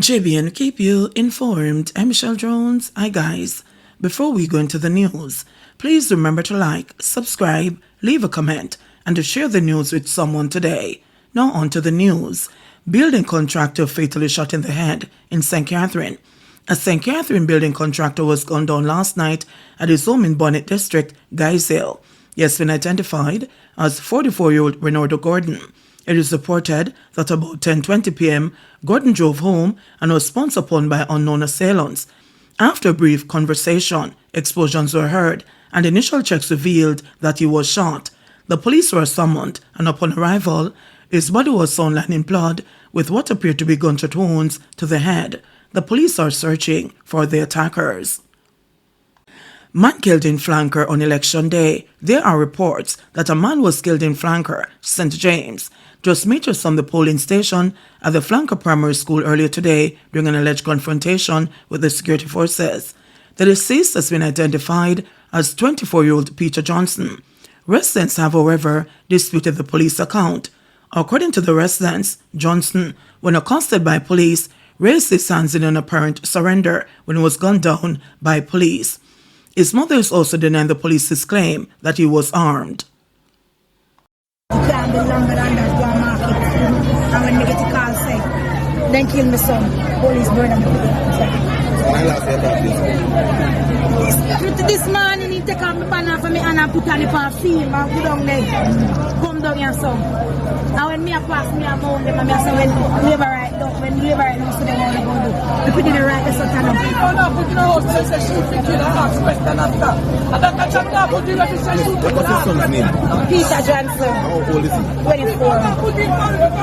JBN keep you informed. I'm Michelle Jones. Hi guys. Before we go into the news, please remember to like, subscribe, leave a comment, and to share the news with someone today. Now on to the news. Building contractor fatally shot in the head in St. Catherine. A St. Catherine building contractor was gunned down last night at his home in Bonnet District, Guys Hill. He has been identified as 44-year-old Renardo Gordon. It is reported that about 10:20 p.m., Gordon drove home and was pounced upon by unknown assailants. After a brief conversation, explosions were heard, and initial checks revealed that he was shot. The police were summoned, and upon arrival, his body was found lying in blood with what appeared to be gunshot wounds to the head. The police are searching for the attackers. Man killed in flanker on election day. There are reports that a man was killed in flanker, St. James, just meters from the polling station at the flanker primary school earlier today during an alleged confrontation with the security forces. The deceased has been identified as 24-year-old Peter Johnson. Residents have, however, disputed the police account. According to the residents, Johnson, when accosted by police, raised his hands in an apparent surrender when he was gunned down by police. His mother is also denying the police's claim that he was armed. Can't be longer than that, go and market. And when they get a call, say, then kill my son. Police burn him. This morning, he take off my banner for me and I put on it for film and go down there. Come down here, son. And when me a pass, me a moan them and me a say, when you ever right now, so they want to go do. We put in the right, so turn up. What's his son's name? Peter Johnson. How old is he? 24.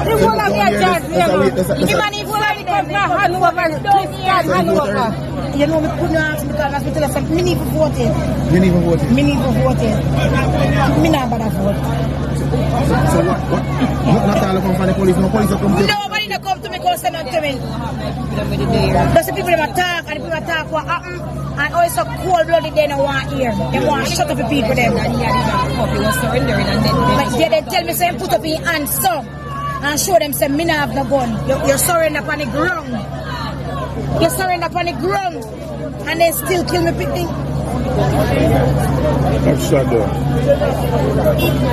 The whole of your Johnson. The man is full of them. Hand over. You know, me couldn't ask because I tell us, me need for voting. You need for voting? Me need for voting. Me not bother vote. So what? Not all come from the police? No police come to you? Nobody not come to me, go send to me. That's the people that talk, and the people that talk what happen, and also cold-blooded they don't want to hear. They want to shut up the people them. But they tell me, say, put up your hands, so, and show them, say, me not have no gun. You're surrender upon the ground. You surrender upon the ground and they still kill me picking.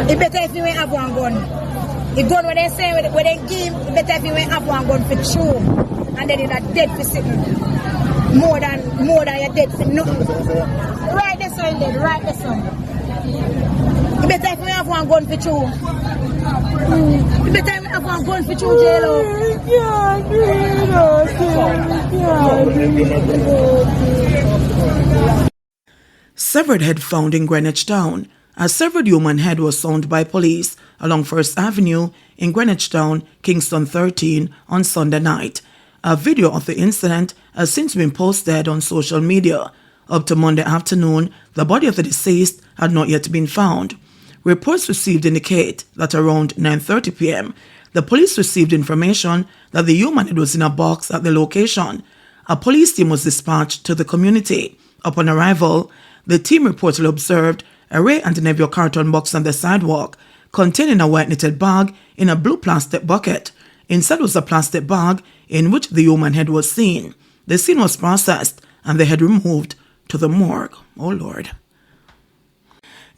It better if you ain't have one gun. The gun when they say when they give, it better if you ain't have one gun for true. And then you're not dead for sitting. More than you're dead for nothing. Right this one dead, right this one. It better if you have one gun for true. You better have one gun for true, J-Lo. Severed head found in Greenwich Town. A severed human head was found by police along First Avenue in Greenwich Town, Kingston 13 on Sunday night. A video of the incident has since been posted on social media. Up to Monday afternoon, the body of the deceased had not yet been found. Reports received indicate that around 9:30 p.m., the police received information that the human head was in a box at the location. A police team was dispatched to the community. Upon arrival, the team reportedly observed a Ray and Neville carton box on the sidewalk containing a white knitted bag in a blue plastic bucket. Inside was a plastic bag in which the human head was seen. The scene was processed and the head removed to the morgue. Oh Lord.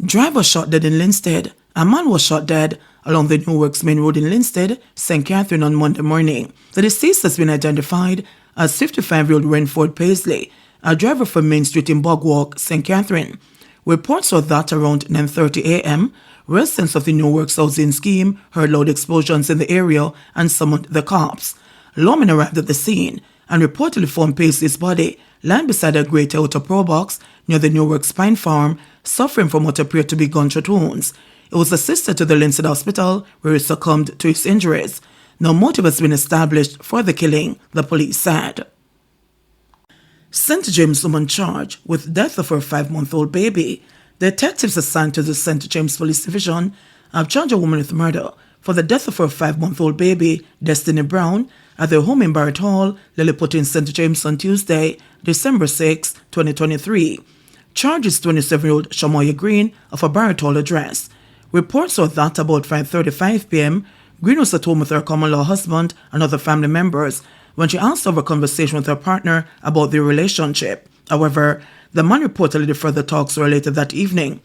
Driver shot dead in Linstead. A man was shot dead along the New Works Main Road in Linstead, St. Catherine on Monday morning. The deceased has been identified as 55-year-old Renford Paisley, a driver from Main Street in Bogwalk, St. Catherine. Reports are that around 9:30 a.m., residents of the New Works housing scheme heard loud explosions in the area and summoned the cops. Lawmen arrived at the scene and reportedly found Paisley's body lying beside a grey Toyota Pro Box near the New Works Pine Farm, suffering from what appeared to be gunshot wounds. It was assisted to the Linstead Hospital where he succumbed to his injuries. No motive has been established for the killing, the police said. St. James woman charged with death of her 5-month-old baby. Detectives assigned to the St. James Police Division have charged a woman with murder for the death of her 5-month-old baby, Destiny Brown, at their home in Barrett Hall, Lilliput in St. James on Tuesday, December 6, 2023. Charged is 27-year-old Shamoya Green of a Barrett Hall address. Reports are that about 5:35 p.m., Green was at home with her common-law husband and other family members when she asked over a conversation with her partner about their relationship. However, the man reportedly deferred the talks were later that evening.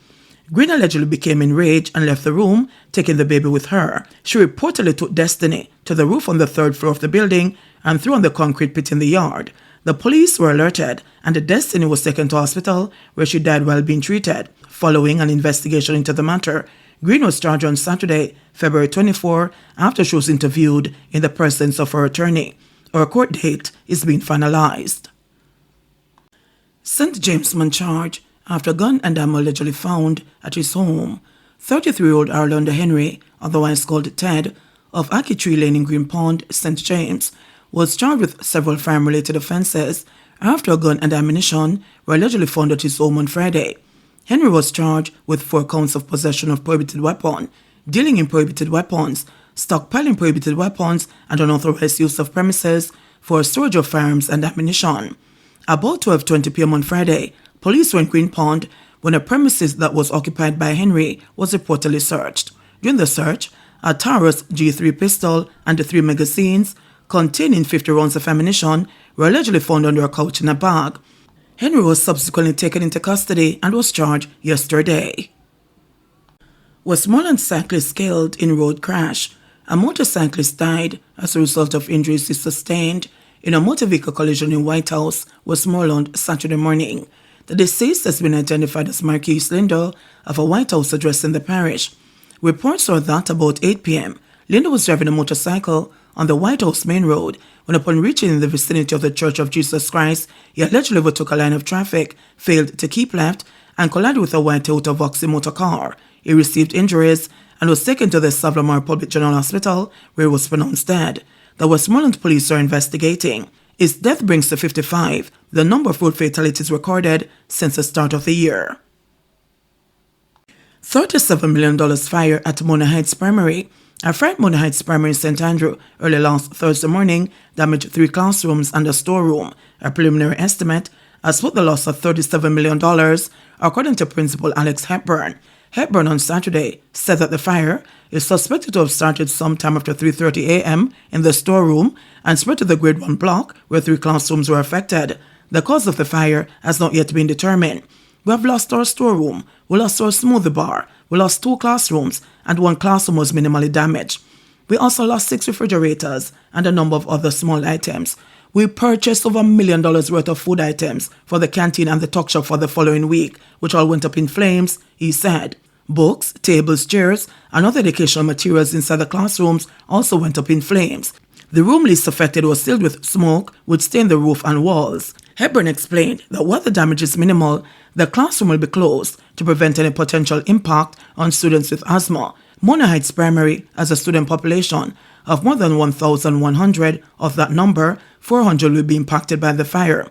Green allegedly became enraged and left the room, taking the baby with her. She reportedly took Destiny to the roof on the 3rd floor of the building and threw on the concrete pit in the yard. The police were alerted, and the Destiny was taken to hospital, where she died while being treated. Following an investigation into the matter, Green was charged on Saturday, February 24, after she was interviewed in the presence of her attorney. Her court date is being finalized. St. James man charged after gun and ammo allegedly found at his home. 33-year-old Arlando Henry, otherwise called Ted, of Aki Tree Lane in Green Pond, St. James, was charged with several crime-related offences after a gun and ammunition were allegedly found at his home on Friday. Henry was charged with 4 counts of possession of prohibited weapon, dealing in prohibited weapons, stockpiling prohibited weapons, and unauthorized use of premises for storage of firearms and ammunition. About 12:20 p.m. on Friday, police were in Green Pond when a premises that was occupied by Henry was reportedly searched. During the search, a Taurus G3 pistol and 3 magazines containing 50 rounds of ammunition were allegedly found under a couch in a bag. Henry was subsequently taken into custody and was charged yesterday. Westmoreland cyclist killed in road crash. A motorcyclist died as a result of injuries he sustained in a motor vehicle collision in White House, Westmoreland, Saturday morning. The deceased has been identified as Marquise Lindo of a White House address in the parish. Reports are that about 8 p.m., Lindo was driving a motorcycle on the White House main road when, upon reaching the vicinity of the Church of Jesus Christ, he allegedly overtook a line of traffic, failed to keep left, and collided with a white Toyota Vauxhall motor car. He received injuries and was taken to the Savlamar Public General Hospital, where he was pronounced dead. The Westmoreland police are investigating. His death brings to 55 the number of road fatalities recorded since the start of the year. $37 million fire at Mona Heights Primary. A fire at Mona Heights Primary in St. Andrew early last Thursday morning damaged 3 classrooms and a storeroom. A preliminary estimate has put the loss of $37 million, according to Principal Alex Hepburn. Hepburn on Saturday said that the fire is suspected to have started sometime after 3:30 a.m. in the storeroom and spread to the Grade 1 block, where 3 classrooms were affected. The cause of the fire has not yet been determined. We have lost our storeroom, we lost our smoothie bar, we lost 2 classrooms, and 1 classroom was minimally damaged. We also lost 6 refrigerators and a number of other small items. We purchased over $1 million worth of food items for the canteen and the tuck shop for the following week, which all went up in flames, he said. Books, tables, chairs, and other educational materials inside the classrooms also went up in flames. The room least affected was filled with smoke, which stained the roof and walls. Hepburn explained that while the damage is minimal, the classroom will be closed to prevent any potential impact on students with asthma. Mona Heights Primary has a student population of more than 1,100. Of that number, 400 will be impacted by the fire.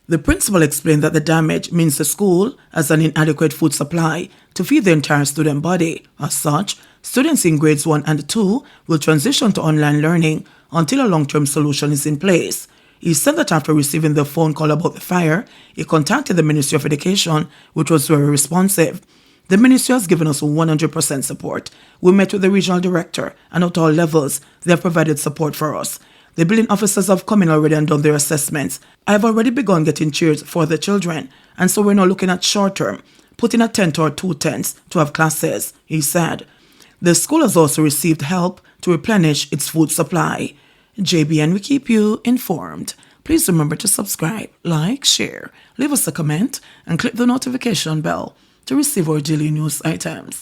The principal explained that the damage means the school has an inadequate food supply to feed the entire student body. As such, students in grades 1 and 2 will transition to online learning until a long-term solution is in place. He said that after receiving the phone call about the fire, he contacted the Ministry of Education, which was very responsive. The ministry has given us 100% support. We met with the regional director, and at all levels, they have provided support for us. The building officers have come in already and done their assessments. I have already begun getting chairs for the children, and so we're now looking at short term, putting a tent or 2 tents to have classes, he said. The school has also received help to replenish its food supply. JBN will keep you informed. Please remember to subscribe, like, share, leave us a comment, and click the notification bell to receive our daily news items.